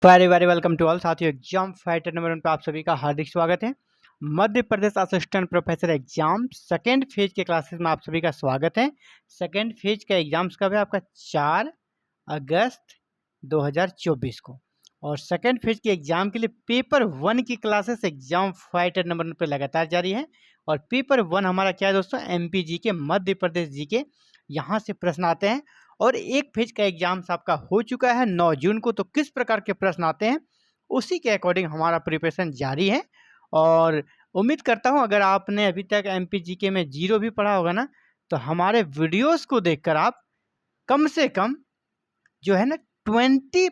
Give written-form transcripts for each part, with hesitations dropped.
Very very welcome to all साथियों। Exam fighter number 1 पे आप सभी का हार्दिक स्वागत है। Madhya Pradesh assistant professor exam second phase के क्लासेस में आप सभी का स्वागत है। सेकेंड फेज का एग्जाम्स कब है? आपका 4 अगस्त 2024 को। और सेकेंड फेज के एग्जाम के लिए पेपर 1 की क्लासेस एग्जाम फाइटर नंबर 1 पे लगातार जारी है। और पेपर 1 हमारा क्या है दोस्तों? एमपी जी के, मध्य प्रदेश जी के, यहाँ से प्रश्न आते हैं। और एक फेज का एग्जाम्स आपका हो चुका है 9 जून को। तो किस प्रकार के प्रश्न आते हैं उसी के अकॉर्डिंग हमारा प्रिपरेशन जारी है। और उम्मीद करता हूं अगर आपने अभी तक एमपीजीके में 0 भी पढ़ा होगा ना, तो हमारे वीडियोस को देखकर आप कम से कम जो है ना 20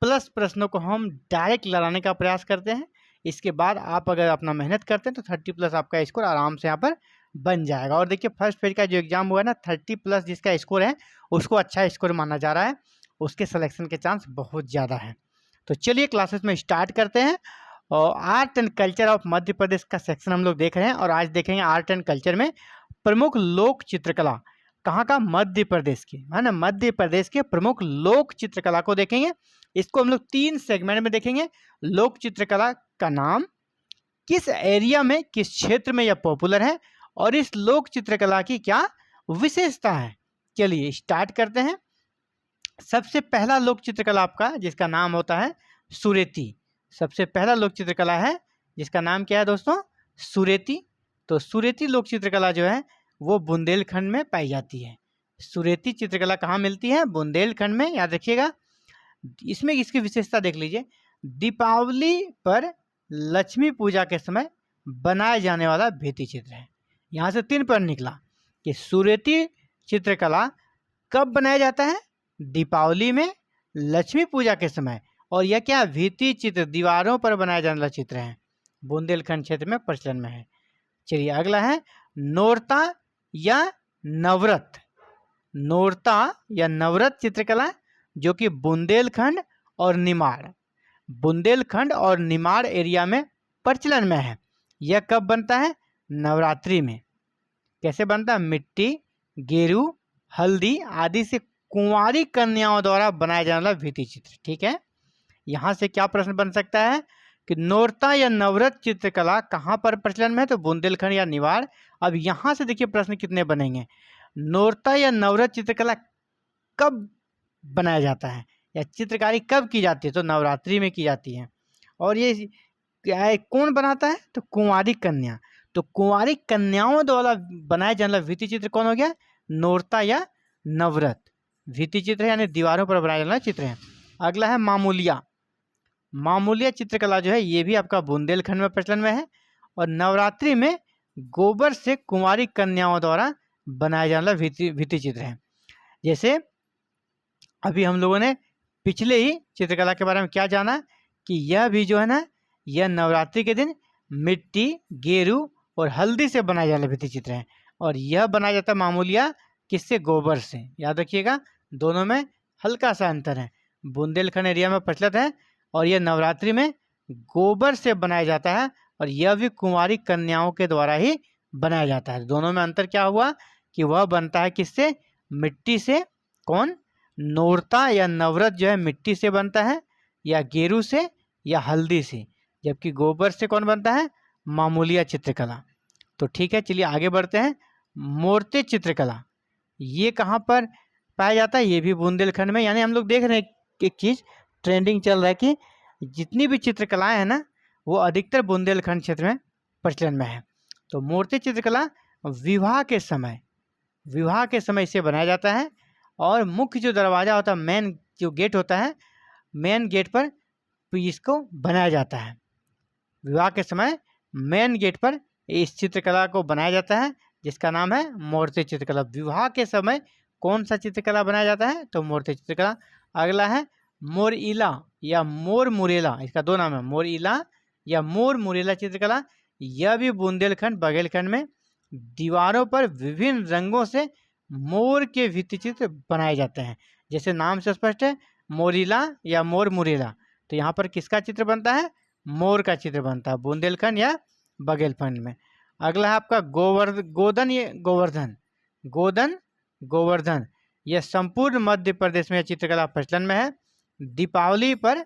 प्लस प्रश्नों को हम डायरेक्ट लगाने का प्रयास करते हैं। इसके बाद आप अगर अपना मेहनत करते हैं तो 30 प्लस आपका स्कोर आराम से यहाँ पर बन जाएगा। और देखिए फर्स्ट फेज का जो एग्जाम हुआ है ना, 30 प्लस जिसका स्कोर है उसको अच्छा स्कोर माना जा रहा है, उसके सिलेक्शन के चांस बहुत ज़्यादा है। तो चलिए क्लासेस में स्टार्ट करते हैं। और art and culture of Madhya Pradesh का सेक्शन हम लोग देख रहे हैं। और आज देखेंगे आर्ट एंड कल्चर में प्रमुख लोक चित्रकला कहाँ का? मध्य प्रदेश की, है ना। मध्य प्रदेश के प्रमुख लोक चित्रकला को देखेंगे। इसको हम लोग 3 सेगमेंट में देखेंगे। लोक चित्रकला का नाम, किस एरिया में, किस क्षेत्र में यह पॉपुलर है, और इस लोक चित्रकला की क्या विशेषता है। चलिए स्टार्ट करते हैं। सबसे पहला लोक चित्रकला आपका जिसका नाम होता है सुरेती। सबसे पहला लोक चित्रकला है जिसका नाम क्या है दोस्तों? सुरेती। तो सुरेती लोक चित्रकला जो है वो बुंदेलखंड में पाई जाती है। सुरेती चित्रकला कहाँ मिलती है? बुंदेलखंड में, याद रखिएगा। इसमें इसकी विशेषता देख लीजिए। दीपावली पर लक्ष्मी पूजा के समय बनाए जाने वाला भित्ति चित्र है। यहाँ से 3 पॉइंट निकला कि सुरेती चित्रकला कब बनाया जाता है? दीपावली में, लक्ष्मी पूजा के समय। और यह क्या? भित्ति चित्र, दीवारों पर बनाया जाने वाला चित्र है, बुंदेलखंड क्षेत्र में प्रचलन में है। चलिए अगला है नोरता या नवरत। नोरता या नवरत चित्रकला जो कि बुंदेलखंड और निमाड़, बुंदेलखंड और निमाड़ एरिया में प्रचलन में है। यह कब बनता है? नवरात्रि में। कैसे बनता है? मिट्टी, गेरू, हल्दी आदि से कुंवारी कन्याओं द्वारा बनाया जाने वाला भित्ति चित्र। ठीक है। यहाँ से क्या प्रश्न बन सकता है कि नोरता या नवरत चित्रकला कहाँ पर प्रचलन में है? तो बुंदेलखंड या निवाड़। अब यहाँ से देखिए प्रश्न कितने बनेंगे। नोरता या नवरत चित्रकला कब बनाया जाता है या चित्रकारी कब की जाती है? तो नवरात्रि में की जाती है। और ये क्या है, कौन बनाता है? तो कुंवारी कन्या। तो कुंवारी कन्याओं द्वारा बनाए जाने वाला भित्ति चित्र कौन हो गया? नोरता या नवरत भित्ति चित्र है, यानी दीवारों पर बनाया जाने वाला चित्र है। अगला है मामूलिया। मामूलिया चित्रकला जो है ये भी आपका बुंदेलखंड में प्रचलन में है। और नवरात्रि में गोबर से कुंवारी कन्याओं द्वारा बनाया जाने वाला भित्ति चित्र है। जैसे अभी हम लोगों ने पिछले ही चित्रकला के बारे में क्या जाना कि यह भी जो है ना, यह नवरात्रि के दिन मिट्टी, गेरू और हल्दी से बनाया जाने वाला भित्ति चित्र है। और यह बनाया जाता है मामूलिया किससे? गोबर से। याद रखिएगा दोनों में हल्का सा अंतर है। बुंदेलखंड एरिया में प्रचलित है और यह नवरात्रि में गोबर से बनाया जाता है, और यह भी कुंवारी कन्याओं के द्वारा ही बनाया जाता है। दोनों में अंतर क्या हुआ कि वह बनता है किससे? मिट्टी से। कौन? नोरता या नवरत जो है मिट्टी से बनता है, या गेरू से, या हल्दी से। जबकि गोबर से कौन बनता है? मामूलिया चित्रकला। तो ठीक है, चलिए आगे बढ़ते हैं। मूर्ति चित्रकला ये कहाँ पर पाया जाता है? ये भी बुंदेलखंड में। यानी हम लोग देख रहे हैं एक चीज़ ट्रेंडिंग चल रहा है कि जितनी भी चित्रकलाएं हैं ना वो अधिकतर बुंदेलखंड क्षेत्र में प्रचलन में है। तो मूर्ति चित्रकला विवाह के समय इसे बनाया जाता है। और मुख्य जो दरवाज़ा होता है, मेन जो गेट होता है, मेन गेट पर इसको बनाया जाता है। विवाह के समय मेन गेट पर इस चित्रकला को बनाया जाता है जिसका नाम है मूर्ति चित्रकला। विवाह के समय कौन सा चित्रकला बनाया जाता है? तो मूर्ति चित्रकला। अगला है मोरइला या मोर मुरेला। इसका 2 नाम है, मोरइला या मोर मुरेला चित्रकला। यह भी बुंदेलखंड, बघेलखंड में दीवारों पर विभिन्न रंगों से मोर के भित्ति चित्र बनाए जाते हैं। जैसे नाम से स्पष्ट है, मोरिला या मोर मुरेला। तो यहाँ पर किसका चित्र बनता है? मोर का चित्र बनता है, बुंदेलखंड या बघेलखंड में। अगला है आपका गोवर्धन। यह संपूर्ण मध्य प्रदेश में चित्रकला प्रचलन में है। दीपावली पर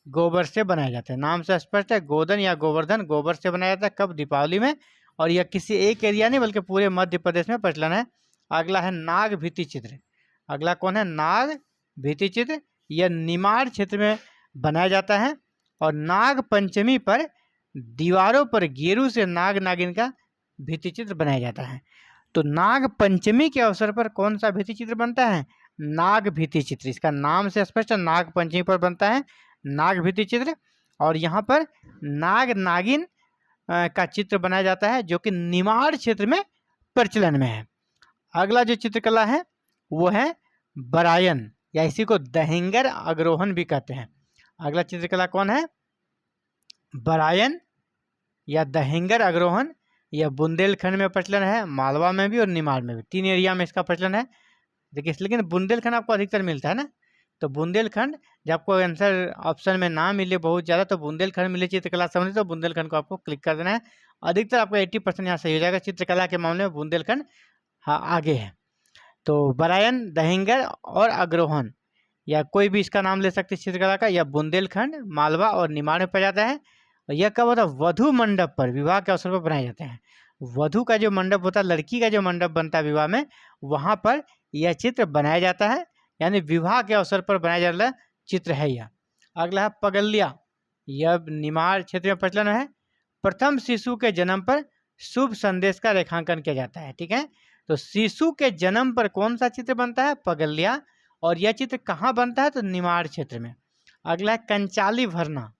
गोबर से बनाया जाता है। नाम से स्पष्ट है, गोधन या गोवर्धन गोबर से बनाया जाता है। कब? दीपावली में। और यह किसी एक एरिया नहीं बल्कि पूरे मध्य प्रदेश में प्रचलन है। अगला है नाग भित्ति चित्र। अगला कौन है? नाग भित्ति चित्र। यह निमाड़ क्षेत्र में बनाया जाता है और नाग पंचमी पर दीवारों पर गेरू से नाग नागिन का भित्ति चित्र बनाया जाता है। तो नाग पंचमी के अवसर पर कौन सा भित्ति चित्र बनता है? नाग भित्ति चित्र। इसका नाम से स्पष्ट है, नाग पंचमी पर बनता है नाग भित्ति चित्र। और यहाँ पर नाग नागिन का चित्र बनाया जाता है जो कि निमाड़ क्षेत्र में प्रचलन में है। अगला जो चित्रकला है वो है बरायन, या इसी को दहिंगर अग्रोहण भी कहते हैं। अगला चित्रकला कौन है? बरायन या दहिंगर अग्रोहण। यह बुंदेलखंड में प्रचलन है, मालवा में भी और निमाड़ में भी, 3 एरिया में इसका प्रचलन है। देखिए, लेकिन बुंदेलखंड आपको अधिकतर मिलता है ना, तो बुंदेलखंड, जब आपको आंसर ऑप्शन में ना मिले बहुत ज़्यादा तो बुंदेलखंड मिले चित्रकला संबंधी तो बुंदेलखंड को आपको क्लिक कर देना है। अधिकतर आपको 80% यहाँ सही हो जाएगा। चित्रकला के मामले में बुंदेलखंड हाँ आगे है। तो बरायन, दहिंगर और अग्रोहण, या कोई भी इसका नाम ले सकते चित्रकला का। यह बुंदेलखंड, मालवा और निमाड़ में पाया जाता है। और यह कब होता है? वधु मंडप पर, विवाह के अवसर पर बनाए जाते हैं। वधु का जो मंडप होता है, लड़की का जो मंडप बनता है विवाह में, वहाँ पर यह चित्र बनाया जाता है, यानी विवाह के अवसर पर बनाया जा रहा चित्र है यह। अगला है पगलिया। यह निमाड़ क्षेत्र में प्रचलन है। प्रथम शिशु के जन्म पर शुभ संदेश का रेखांकन किया जाता है। ठीक है, तो शिशु के जन्म पर कौन सा चित्र बनता है? पगलिया। और यह चित्र कहाँ बनता है? तो निमाड़ क्षेत्र में। अगला है कंचाली भरना।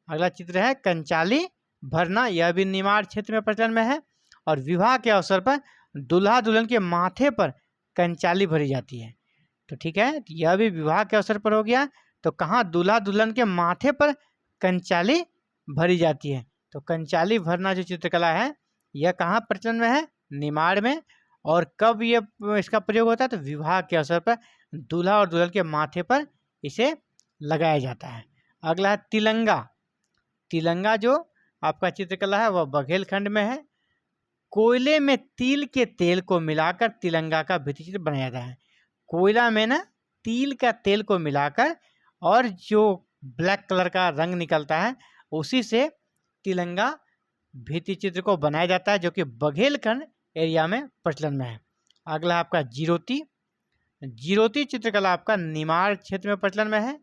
अगला चित्र है कंचाली भरना। यह भी निमाड़ क्षेत्र में प्रचलन में है। और विवाह के अवसर पर दूल्हा दुल्हन के माथे पर कंचाली भरी जाती है। तो ठीक है, यह भी विवाह के अवसर पर हो गया। तो कहाँ? दूल्हा दुल्हन के माथे पर कंचाली भरी जाती है। तो कंचाली भरना जो चित्रकला है यह कहाँ प्रचलन में है? निमाड़ में। और कब ये इसका प्रयोग होता है? तो विवाह के अवसर पर दूल्हा और दुल्हन के माथे पर इसे लगाया जाता है। अगला है तिलंगा। तिलंगा जो आपका चित्रकला है वह बघेलखंड में है। कोयले में तिल के तेल को मिलाकर तिलंगा का भित्ति चित्र बनाया जाता है। कोयला में ना तिल का तेल को मिलाकर और जो ब्लैक कलर का रंग निकलता है उसी से तिलंगा भित्ति चित्र को बनाया जाता है, जो कि बघेलखंड एरिया में प्रचलन में है। अगला आपका जिरोती। जिरोती चित्रकला आपका निमाड़ क्षेत्र में प्रचलन में है।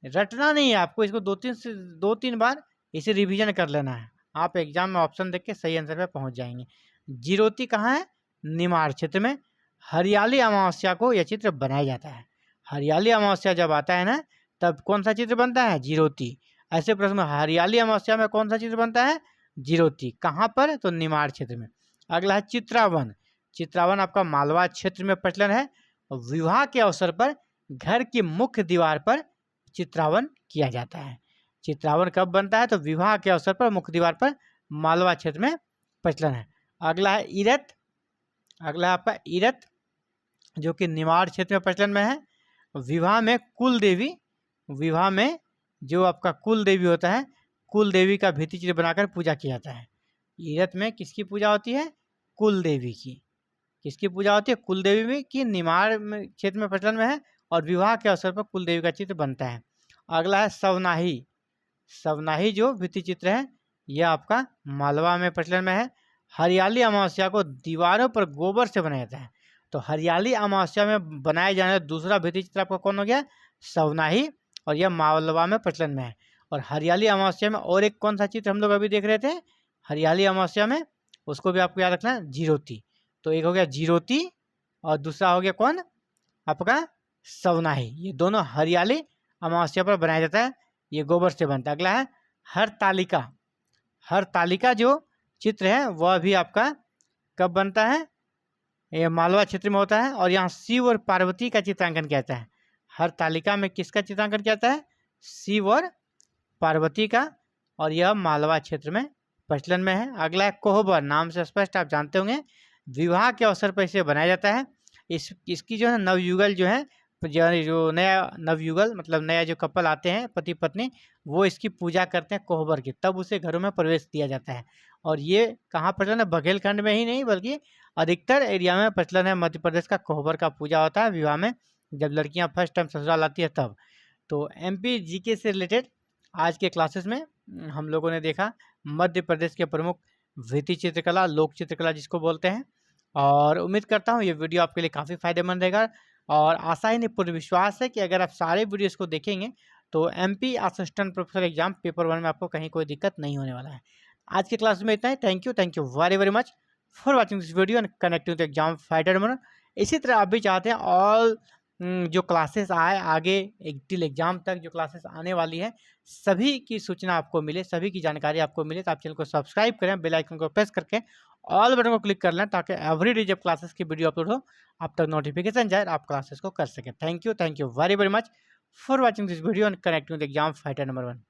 रटना नहीं है आपको, इसको 2-3 बार इसे रिवीजन कर लेना है। आप एग्जाम में ऑप्शन देख के सही आंसर पे पहुंच जाएंगे। जिरोती कहाँ है? निमाड़ क्षेत्र में। हरियाली अमावस्या को यह चित्र बनाया जाता है। हरियाली अमावस्या जब आता है ना तब कौन सा चित्र बनता है? जिरोती। ऐसे प्रश्न में हरियाली अमावस्या में कौन सा चित्र बनता है? जिरोती। कहाँ पर? तो निमाड़ क्षेत्र में। अगला है चित्रावन। चित्रावन आपका मालवा क्षेत्र में प्रचलन है। विवाह के अवसर पर घर की मुख्य दीवार पर चित्रावन किया जाता है। चित्रावन कब बनता है? तो विवाह के अवसर पर मुख्य दीवार पर मालवा क्षेत्र में प्रचलन है। अगला है इरत। अगला है आपका इरत जो कि निमाड़ क्षेत्र में प्रचलन में है। विवाह में कुल देवी, विवाह में जो आपका कुल देवी होता है, कुल देवी का भित्ति चित्र बनाकर पूजा किया जाता है। इरत में किसकी पूजा होती है? कुल देवी की। किसकी पूजा होती है? कुल देवी की। निमाड़ क्षेत्र में प्रचलन में है और विवाह के अवसर पर कुल देवी का चित्र बनता है। अगला है सवनाही। सवनाही जो भित्ति चित्र है यह आपका मालवा में प्रचलन में है। हरियाली अमावस्या को दीवारों पर गोबर से बनाया जाता है। तो हरियाली अमावस्या में बनाए जाने वाला दूसरा भित्ति चित्र आपका कौन हो गया? सवनाही। और यह मालवा में प्रचलन में है। और हरियाली अमावस्या में और एक कौन सा चित्र हम लोग अभी देख रहे थे हरियाली अमावस्या में, उसको भी आपको याद रखना है, जिरोती। तो एक हो गया जिरोती और दूसरा हो गया कौन? आपका सवनाही। ये दोनों हरियाली अमावस्या पर बनाया जाता है, ये गोबर से बनता है। अगला है हरतालिका। हरतालिका जो चित्र है वह भी आपका कब बनता है? ये मालवा क्षेत्र में होता है और यहाँ शिव और पार्वती का चित्रांकन किया जाता है। हरतालिका में किसका चित्रांकन किया जाता है? शिव और पार्वती का। और यह मालवा क्षेत्र में प्रचलन में है। अगला है कोहबर। नाम से स्पष्ट आप जानते होंगे, विवाह के अवसर पर इसे बनाया जाता है। इसकी जो है नवयुगल जो है, जो नया नवयुगल मतलब नया जो कपल आते हैं पति पत्नी, वो इसकी पूजा करते हैं कोहबर की, तब उसे घरों में प्रवेश दिया जाता है। और ये कहाँ प्रचलन है? बघेलखंड में ही नहीं बल्कि अधिकतर एरिया में प्रचलन है। मध्य प्रदेश का कोहबर का पूजा होता है विवाह में, जब लड़कियां फर्स्ट टाइम ससुराल आती है तब। तो एमपी जीके से रिलेटेड आज के क्लासेस में हम लोगों ने देखा मध्य प्रदेश के प्रमुख वृत्ति चित्रकला, लोक चित्रकला जिसको बोलते हैं। और उम्मीद करता हूँ ये वीडियो आपके लिए काफ़ी फायदेमंद रहेगा और आशा ही नहीं पूर्ण विश्वास है कि अगर आप सारे वीडियोस को देखेंगे तो MP assistant professor exam paper 1 में आपको कहीं कोई दिक्कत नहीं होने वाला है। आज की क्लास में इतना ही। Thank you very very much for watching this video and connecting to exam fighter mode. इसी तरह आप भी चाहते हैं ऑल जो क्लासेस आए आगे एक टिल एग्जाम तक जो क्लासेस आने वाली है सभी की सूचना आपको मिले, सभी की जानकारी आपको मिले, तो आप चैनल को सब्सक्राइब करें, बेल आइकन को प्रेस करके ऑल बटन को क्लिक कर लें ताकि एवरीडे जब क्लासेस की वीडियो अपलोड हो आप तक नोटिफिकेशन जाए, आप क्लासेस को कर सकें। Thank you very very much for watching this video and connecting with exam fighter number 1।